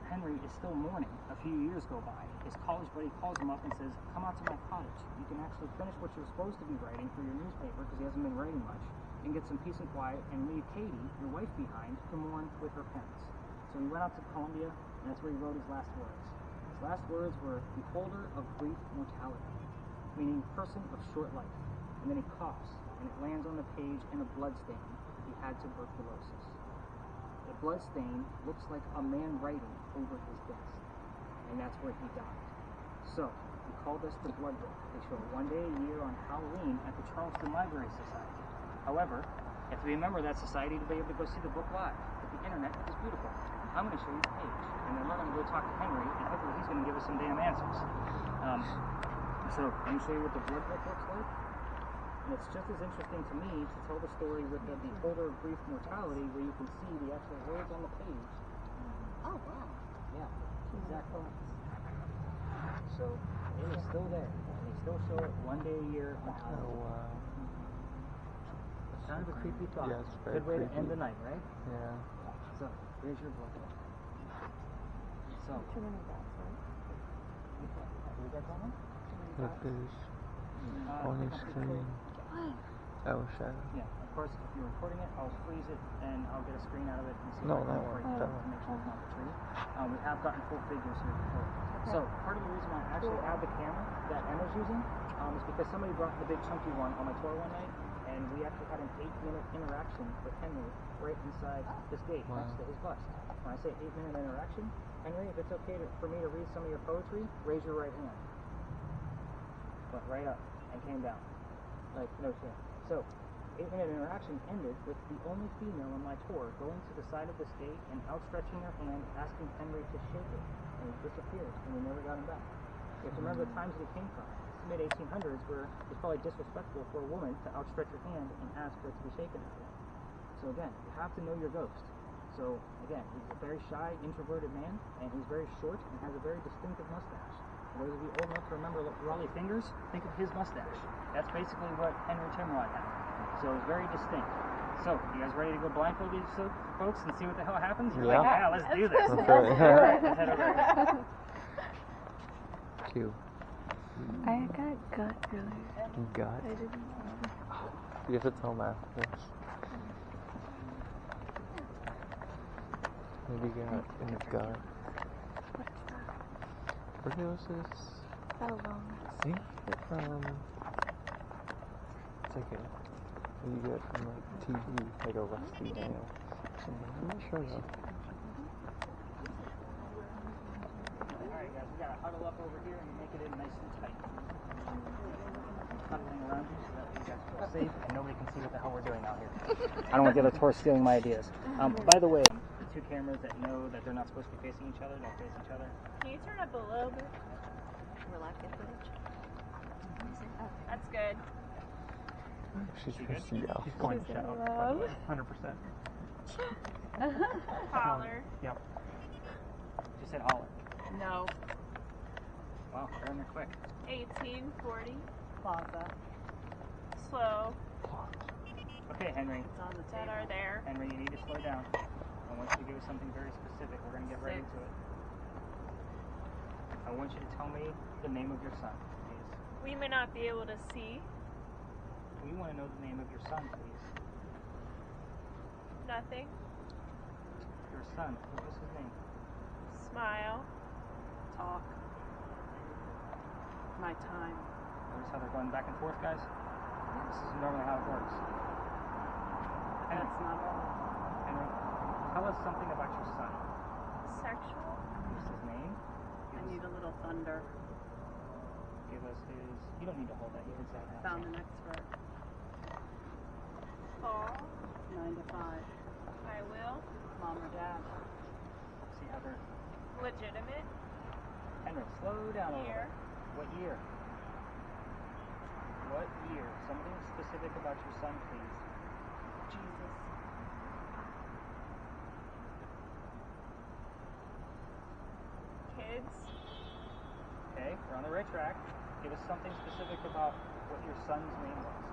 Henry is still mourning. A few years go by. His college buddy calls him up and says, come out to my cottage. You can actually finish what you're supposed to be writing for your newspaper, because he hasn't been writing much, and get some peace and quiet, and leave Katie, your wife, behind to mourn with her parents. So he went out to Columbia, and that's where he wrote his last words. His last words were, beholder of brief mortality, meaning person of short life. And then he coughs, and it lands on the page in a blood stain. He had tuberculosis. The blood stain looks like a man writing over his desk, and that's where he died. So, he called us the Blood Book. They show it one day a year on Halloween at the Charleston Library Society. However, you have to remember that society to be able to go see the book live. But the internet is beautiful. I'm going to show you the page, and then we're going to go talk to Henry, and hopefully he's going to give us some damn answers. So, let me show you what the Blood Book looks like. And it's just as interesting to me to tell the story with the beholder of brief mortality, where you can see the actual words on the page. Oh, wow. Yeah, exactly. So, it is still there, and they still show it one day a year on Halloween. Oh, wow. It's kind of a creepy thought. Yeah, it's very Good way to creepy. end the night, right? Yeah. So, here's your Blood Book. So, Too many dots, right? we got that one? Look, there's on your screen. Oh, shadow. Yeah, of course, if you're recording it, I'll freeze it and I'll get a screen out of it and see No, if I that can one, break that it up one. to make sure it's not the tree. We have gotten full figures here before. So, part of the reason I actually have the camera that Emma's using is because somebody brought the big chunky one on my tour one night, and we actually had an 8-minute interaction with Henry right inside this gate next to his bust. When I say 8-minute interaction, Henry, if it's okay for me to read some of your poetry, raise your right hand. Went right up and came down. Like, no shit. So, 8-minute interaction ended with the only female on my tour going to the side of this gate and outstretching her hand, asking Henry to shake it. And he disappeared, and we never got him back. You have to remember the times that he came from. It's mid-1800s, where it's probably disrespectful for a woman to outstretch her hand and ask her to be shaken that way. So again, you have to know your ghost. So again, he's a very shy, introverted man, and he's very short and has a very distinctive mustache. For those of you old enough to remember Raleigh Fingers, think of his mustache. That's basically what Henry Timrod had. So it's very distinct. So, you guys ready to go blindfold these folks and see what the hell happens? You're like, yeah, let's do this. Let's All do it. right, let's head over here. Q. I got gut feeling. Gut. I didn't know. You have to tell him afterwards. Maybe got in his gut. Tuberculosis? How long? I think it's like a, what you get from like TV, like a rusty nail. I'm not sure though. Alright guys, we gotta huddle up over here and make it in nice and tight. Huddling around you so that you guys feel safe and nobody can see what the hell we're doing out here. I don't want the other tourists stealing my ideas. By the way, the two cameras that know that they're not supposed to be facing each other, don't face each other. Can you turn up a little bit? Will I get footage? That's good. She's She supposed good? to yell. She's going to shut up. by the way, 100%. Holler. Yep. She said holler. No. Wow, they're in there quick. 1840. Plaza. Slow. Okay, Henry. It's on the That table. are there. Henry, you need to slow down. I want you to give us something very specific. We're going to get right into it. I want you to tell me the name of your son, please. We may not be able to see. We want to know the name of your son, please. Nothing. Your son. What was his name? Smile. Talk. My time. Notice how they're going back and forth, guys? This is normally how it works. That's not all. Henry, tell us something about your son. Sexual. Give us his name. I need a little thunder. Give us his. You don't need to hold that. You can say that. Found an expert. Fall. 9 to 5. I will. Mom or dad? See how they're. Legitimate. Henry, slow down a little Year. bit. What year? What year? Something specific about your son, please. Jesus. Kids. Okay, we're on the right track. Give us something specific about what your son's name was.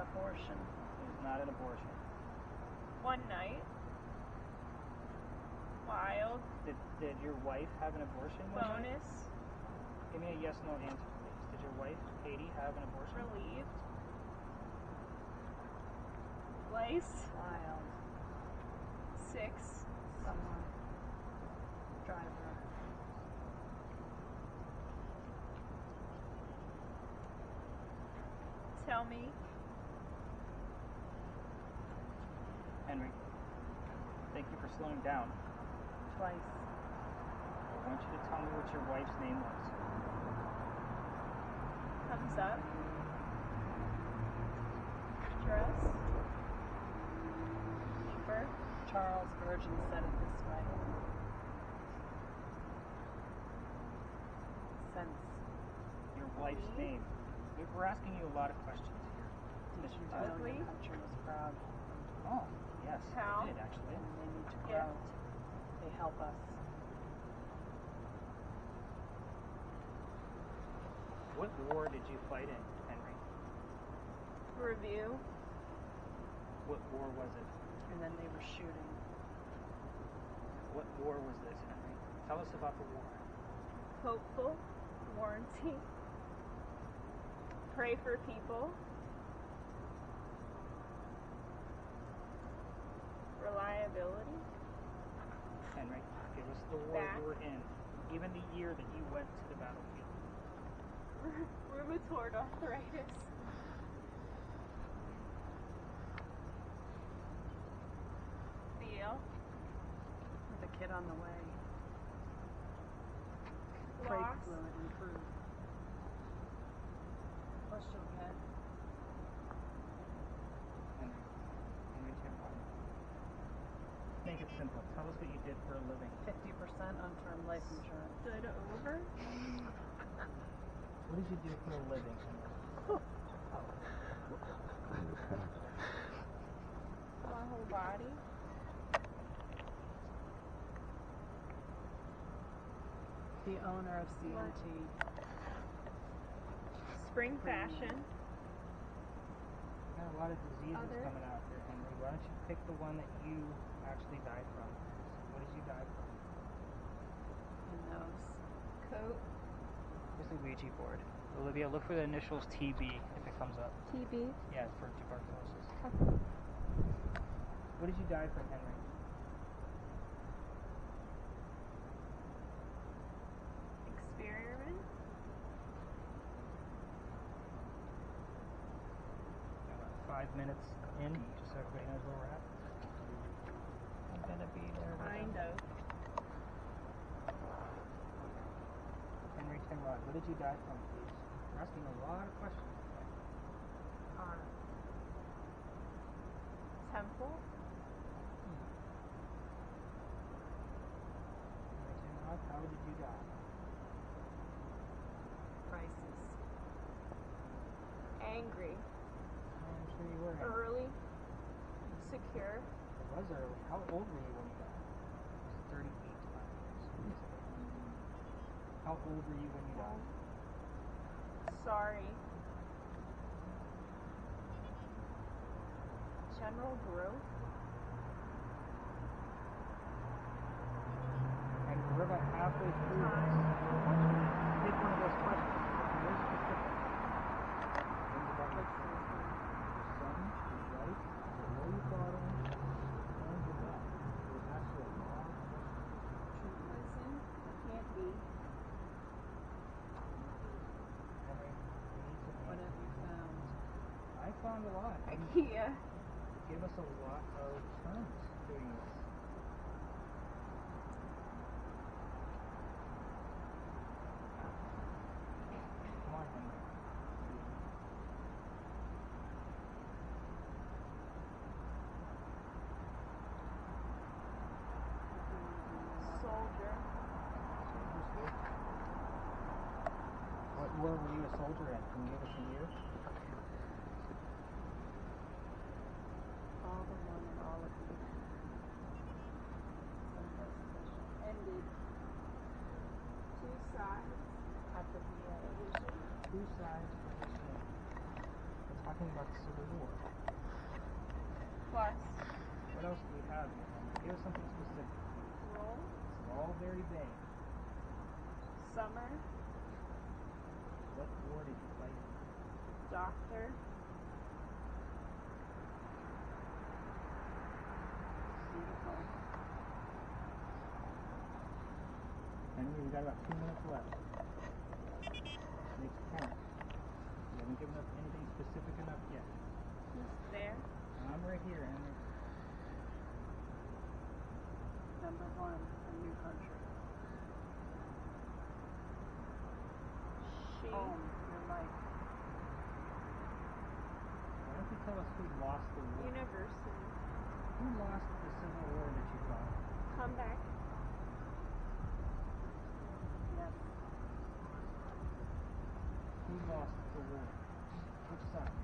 Abortion. It was not an abortion. One night. Wild. Did your wife have an abortion? one night? Bonus. Give me a yes/no answer, please. Did your wife, Katie, have an abortion? Relieved. Place. Wild. 6. Someone. Driver. Tell me. Henry, thank you for slowing down. Twice. I want you to tell me what your wife's name was. Thumbs up. Dress. Keeper. Charles Virgin said it this way. Sense. Your wife's name. We're asking you a lot of questions here. Did you Ugly. know your country was proud? Oh, yes, How? I did actually. And they need to Yeah. grow. They help us. What war did you fight in, Henry? Review. What war was it? And then they were shooting. What war was this, Henry? Tell us about the war. Hopeful. Warranty. Pray for people. Reliability. Henry, give us the war Back. you were in. Even the year that you went to the battlefield. Rheumatoid arthritis. Feel. With a kid on the way. Brake Loss. fluid improved. Plus you'll get Henry Timberlake. Make it simple. Tell us what you did for a living. 50% on term life insurance. Good over. What did you do for a living, Henry? My whole body. The owner of CNT. Spring fashion. Got a lot of diseases Other? coming out here, Henry. Why don't you pick the one that you actually died from? What did you die from? Who knows? Coat. Here's the Ouija board. Olivia, look for the initials TB if it comes up. TB. Yeah, for tuberculosis. Okay. What did you die from, Henry? Experiment. About 5 minutes in, just so everybody knows where we're at. I'm gonna be there. with Kind them. of. Henry Timrod, what did you die from, please? We're asking a lot of questions. Arm. Temple. Henry Timrod, how did you die? Crisis. Angry. I'm sure you were. Henry. Early. Secure. It was early. How old were you when you died? It was 38 years. How old were you when you died? Sorry. General growth. And we're about halfway through this. Time. Pick one of those questions. Very specific. Things about your son, his wife, where you thought him, and your dad. There's actually a lot of questions. Listen. Can't be. Henry, we need to What answer. have you found? I found a lot. I Yeah. It gave us a lot of terms doing this. Come on, Henry. Soldier. What war were you a soldier in? Can you give us a year? All the one and all of you. Ended. Two sides at the VA. Two sides for this war. We're talking about the Civil War. Plus. What else do we have here? Give us something specific. Roll. It's all very vague. Summer. What war did you fight in? Doctor. Henry, we got about 2 minutes left. Makes 10. You haven't given us anything specific enough yet. Who's there? I'm right here, Henry. Number one, a new country. She. Home, your life. Why don't you tell us who lost the war? University. Who lost the Civil War that you fought? Come back. Yes. Who lost the war? Which side?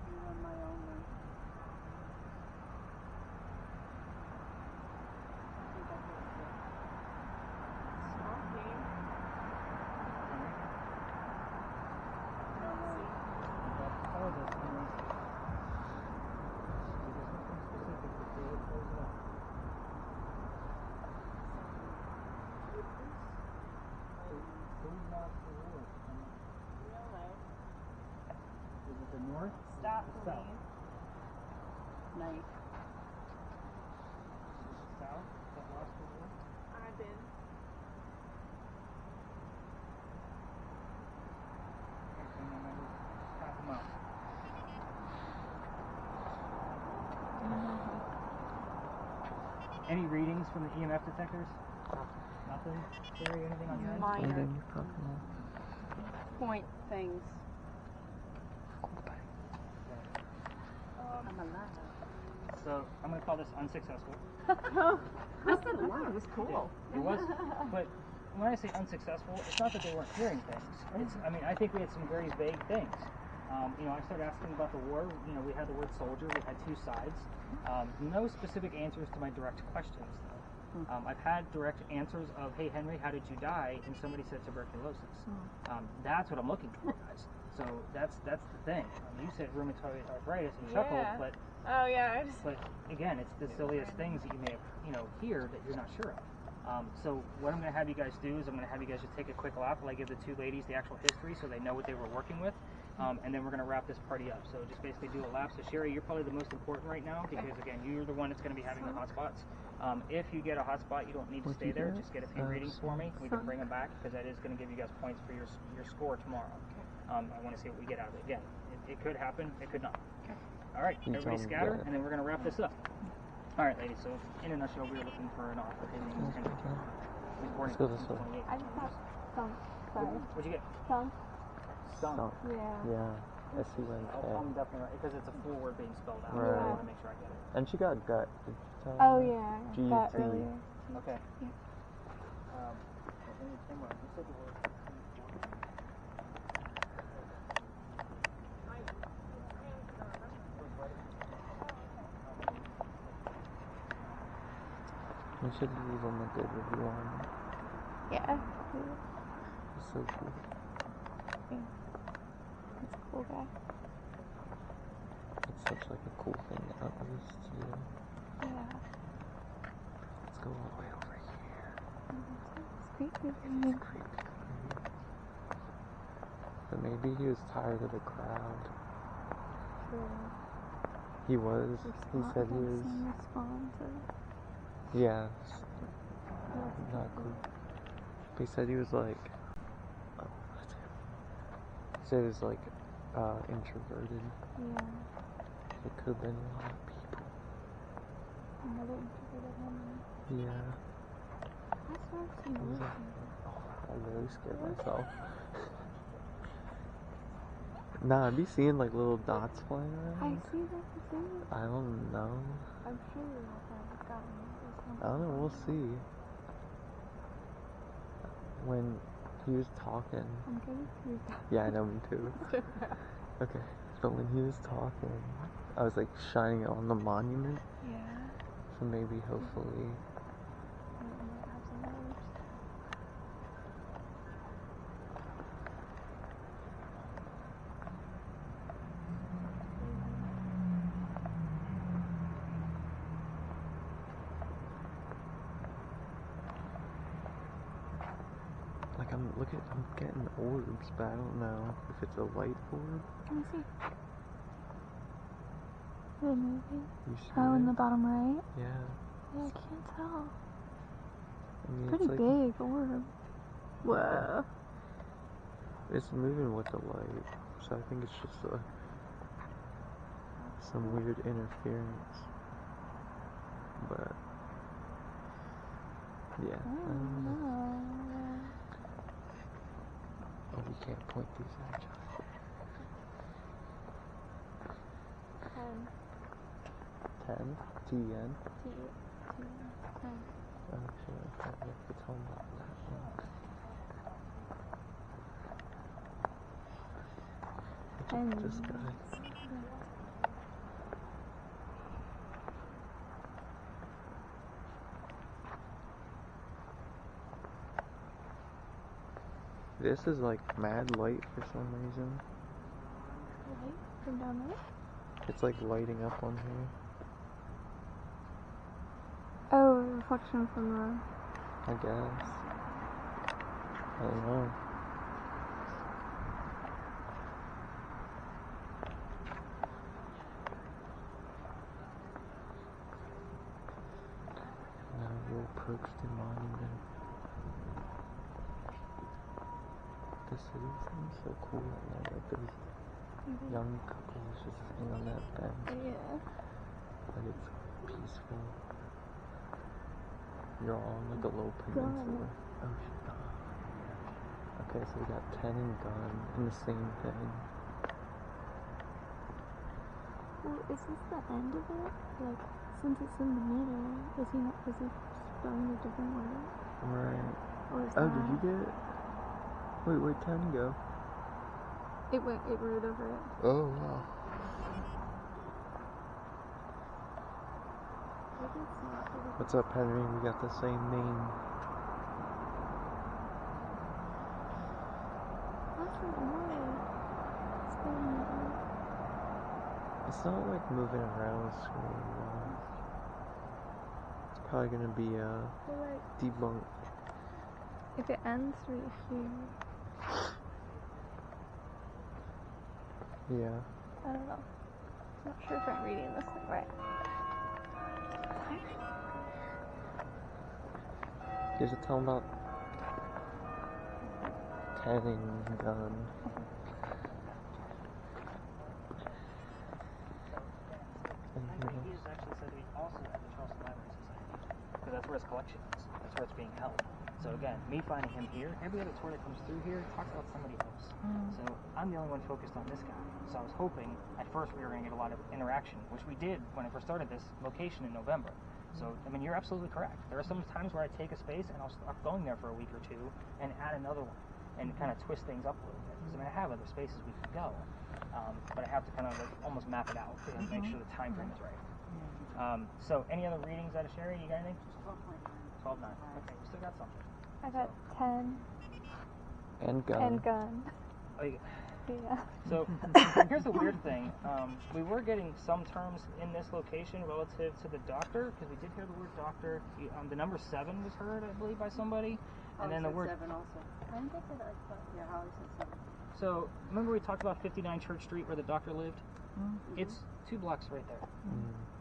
You were my only. I think I heard it. Small game. Henry? No, no. You have to tell us, Henry. Give us something specific before we close it up. Who lost the war? Henry? Real life. Was it the North? Stop or the for South? me. Night. Was it the South that lost the war? I've been. Okay, family members, count them out. Any readings from the EMF detectors? Nothing? Sherry, anything on your end? Minor Anything you're talking about? point things. Um, I'm alive. So I'm going to call this unsuccessful. I said alive. It was cool. It was, but when I say unsuccessful, it's not that they weren't hearing things. I mean, I think we had some very vague things. I started asking about the war. We had the word soldier. We had two sides. No specific answers to my direct questions, though. I've had direct answers of, hey, Henry, how did you die? And somebody said tuberculosis. That's what I'm looking for, guys. So that's the thing. You said rheumatoid arthritis and chuckled, Yeah. but oh yeah. but again, it's the silliest things that you may have, hear that you're not sure of. So what I'm going to have you guys do is I'm going to have you guys just take a quick lap while I give the two ladies the actual history so they know what they were working with. And then we're going to wrap this party up. So just basically do a lap. So Sherry, you're probably the most important right now because, again, you're the one that's going to be having the hot spots. If you get a hot spot, you don't need to stay there. Just get a few readings for me. We can bring them back because that is going to give you guys points for your score tomorrow. I want to see what we get out of it. Again, it could happen. It could not. All right, everybody scatter, and then we're going to wrap this up. All right, ladies. So in a nutshell, we are looking for an author. His name is Henry. He's born in Let's go this way. 1928. I just got skunk. Sorry. What'd you get? Skunk. Skunk. Yeah. Yeah. S-U-N-K. I'm definitely right because it's a full word being spelled out. Right. So I want to make sure I get it. And she got gut. Did you tell Oh me? yeah. I G-U-T. got earlier. Okay. Yeah. You said the word. We should leave him a good review on him. Yeah. He's so cool. He's a cool guy. It's such like a cool thing to uplift to do. Yeah. Let's go all the way over here. It's creepy. It's creepy. But maybe he was tired of the crowd. True. He was. He said he was. Yeah. Exactly. But he said he was like. He said he was like introverted. Yeah. It could have been a lot of people. Another introverted woman. Yeah. I swear I've seen Who's Lois. that? Oh, I really scared myself. Nah, I'd be seeing like little dots flying I around. see that too. I don't know. I'm sure I've gotten it. I don't know, we'll see. When he was talking. I'm getting creeped out. Yeah, I know, me too. Okay, but when he was talking, I was like shining it on the monument. Yeah. So maybe, hopefully. I might have some nerves. Like I'm getting orbs, but I don't know if it's a light orb. Let me see. The movie? You see Oh, in it? the bottom right? Yeah. Yeah, I can't tell. I mean, Pretty it's like, big orb. Whoa. it's moving with the light, so I think it's just some weird interference. But yeah, I don't know. Oh, we can't point these at each other. 10? T-N? 10. Oh shit, I thought we have to tell them about that one. And Just guys. This is like mad light for some reason. Light from down there? It's like lighting up on here. Oh, reflection from the... I guess. I don't know. Now we'll approach the monument. The city seems so cool at night. Like those young couples just sitting on that bench. Yeah. Like it's peaceful. You're on like a little peninsula. Oh shit. Okay, so we got 10 and gun and the same thing. Well, is this the end of it? Like, since it's in the middle, is he spelling a different word? Right. Or is Oh, that... did you get it? Wait, where'd 10 go? It wrote over it. Oh, wow. What's up, Henry? We got the same name. What's the word? It's going on. It's not like moving around the screen. It's probably gonna be But like, debunked. if it ends right here, Yeah. I don't know. I'm not sure if I'm reading this thing right. Does it tell them about 10 and gun? He is actually said to be also at the Charleston Library Society, because that's where his collection is. That's where it's being held. So again, me finding him here, every other tour that comes through here talks about somebody else. So I'm the only one focused on this guy. So I was hoping at first we were going to get a lot of interaction, which we did when I first started this location in November. So, I mean, you're absolutely correct. There are some times where I take a space and I'll stop going there for a week or two and add another one and kind of twist things up a little bit. Because I mean, I have other spaces we can go, but I have to kind of like almost map it out to make sure the time frame is right. So, any other readings out of Sherry? You got anything? 12-9. Okay, we still got something. I got 10 And gun. and gun. Oh, you, Yeah. so here's the weird thing. We were getting some terms in this location relative to the doctor, because we did hear the word doctor. The number 7 was heard, I believe, by somebody. And then the word 7 also. I think they said like what? Yeah, Holly said 7. So, remember we talked about 59 Church Street where the doctor lived? It's 2 blocks right there.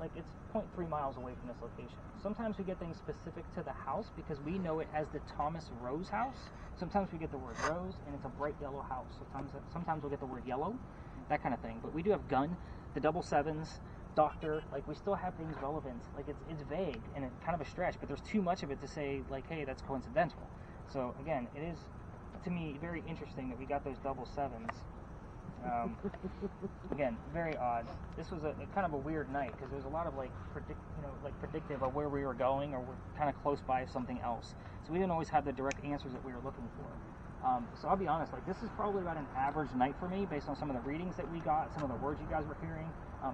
Like, it's 0.3 miles away from this location. Sometimes we get things specific to the house because we know it as the Thomas Rose house. Sometimes we get the word Rose and it's a bright yellow house. Sometimes we'll get the word yellow. that kind of thing. But we do have gun, the double sevens, doctor, like we still have things relevant. Like it's vague and it's kind of a stretch, but there's too much of it to say like, hey, that's coincidental. So again, it is to me very interesting that we got those double sevens. Again, very odd. This was a kind of a weird night because there was a lot of like predictive of where we were going, or we're kind of close by something else. So we didn't always have the direct answers that we were looking for. So I'll be honest, like this is probably about an average night for me based on some of the readings that we got, some of the words you guys were hearing.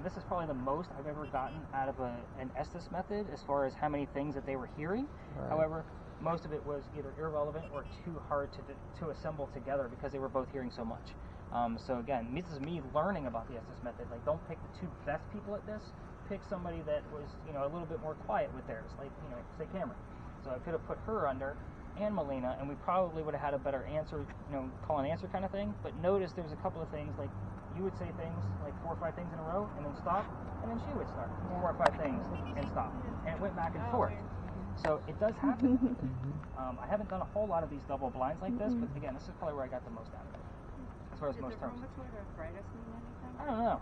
This is probably the most I've ever gotten out of an Estes method as far as how many things that they were hearing. Right. However, most of it was either irrelevant or too hard to assemble together because they were both hearing so much. So again, this is me learning about the Estes method. Like, don't pick the two best people at this. Pick somebody that was, a little bit more quiet with theirs, like, say Cameron. So I could have put her under and Melina, and we probably would have had a better answer, call and answer kind of thing. But notice there's a couple of ththings, like you would say things like 4 or 5 things in a row and then stop, and then she would start 4 or 5 things and stop, and it went back and forth. So it does happen. I haven't done a whole lot of these double blinds like this, but again, this is probably where I got the most out of it, as far as most terms. Rheumatoid arthritis mean anything? I don't know.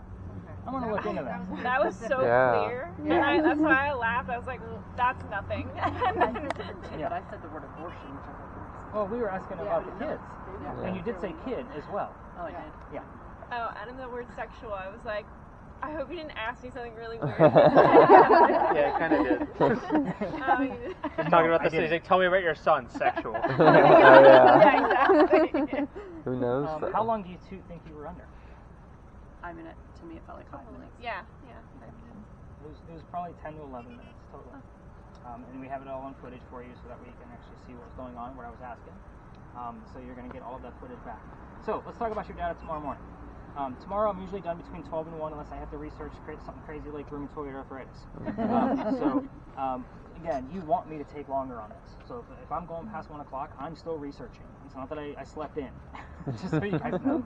I'm gonna look into that. That was so clear. Yeah. That's why I laughed. I was like, well, that's nothing. But I said the word abortion, which I thought Well, we were asking about the kids, Yeah. and you did say kid as well. Oh, I did. Yeah. Oh, and the word sexual, I was like, I hope you didn't ask me something really weird. Yeah, it kind of did. Oh, Talking about this, he's like, tell me about your son, sexual. yeah, exactly. Who knows? How long do you two think you were under? I mean, to me, it felt like 5 minutes. Yeah. It was probably 10 to 11 minutes total. And we have it all on footage for you so that we can actually see what was going on, what I was asking. So you're going to get all of that footage back. So let's talk about your data tomorrow morning. Tomorrow I'm usually done between 12 and 1 unless I have to research something crazy like rheumatoid arthritis. Again, you want me to take longer on this. So if I'm going past 1 o'clock, I'm still researching. It's not that I slept in, just so you guys know.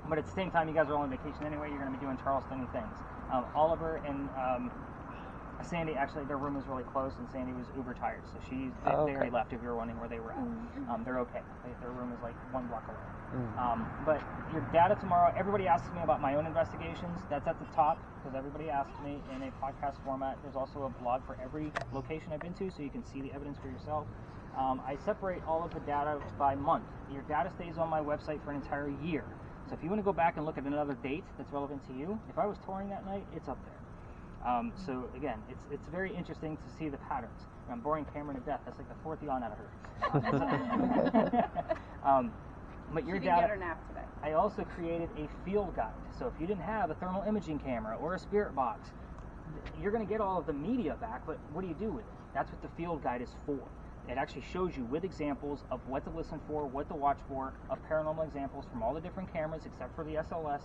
But at the same time, you guys are all on vacation anyway. You're going to be doing Charleston things. Oliver and Sandy, actually, their room is really close, and Sandy was uber tired, so they already left. If you were wondering where they were at, they're okay. Their room is like 1 block away. But your data tomorrow, everybody asks me about my own investigations. That's at the top because everybody asks me in a podcast format. There's also a blog for every location I've been to, so you can see the evidence for yourself. I separate all of the data by month. Your data stays on my website for an entire year. So if you want to go back and look at another date that's relevant to you, if I was touring that night, it's up there. So again, it's very interesting to see the patterns. I'm boring Cameron to death. That's like the 4th yawn out of her. But your She didn't data. get her nap today. I also created a field guide. So if you didn't have a thermal imaging camera or a spirit box, you're going to get all of the media back. But what do you do with it? That's what the field guide is for. It actually shows you with examples of what to listen for, what to watch for, of paranormal examples from all the different cameras except for the SLS.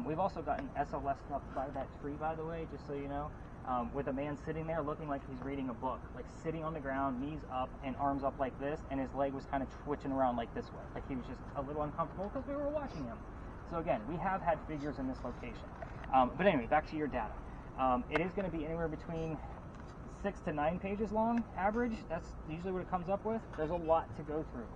We've also gotten SLS stuff that's free, by the way, just so you know, with a man sitting there looking like he's reading a book, like sitting on the ground, knees up and arms up like this, and his leg was kind of twitching around like this way, like he was just a little uncomfortable because we were watching him. So again, we have had figures in this location. But anyway, back to your data. It is going to be anywhere between 6 to 9 pages long, average. That's usually what it comes up with. There's a lot to go through.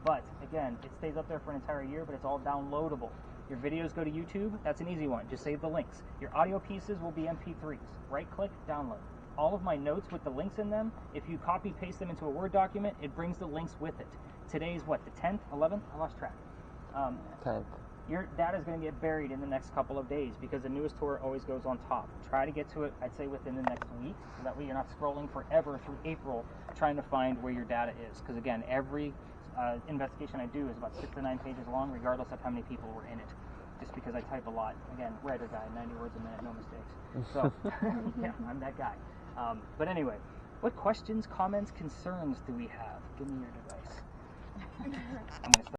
But again, it stays up there for an entire year, but it's all downloadable. Your videos go to YouTube. That's an easy one. Just save the links. Your audio pieces will be MP3s. Right-click, download. All of my notes with the links in them, if you copy-paste them into a Word document, it brings the links with it. Today's what, the 10th, 11th? I lost track. 10th. Your data is going to get buried in the next couple of days because the newest tour always goes on top. Try to get to it, I'd say, within the next week, so that way you're not scrolling forever through April trying to find where your data is. Because again, every investigation I do is about 6 to 9 pages long, regardless of how many people were in it. Just because I type a lot. Again, writer guy, 90 words a minute, no mistakes. So, yeah, I'm that guy. But anyway, what questions, comments, concerns do we have? Give me your device. I'm going to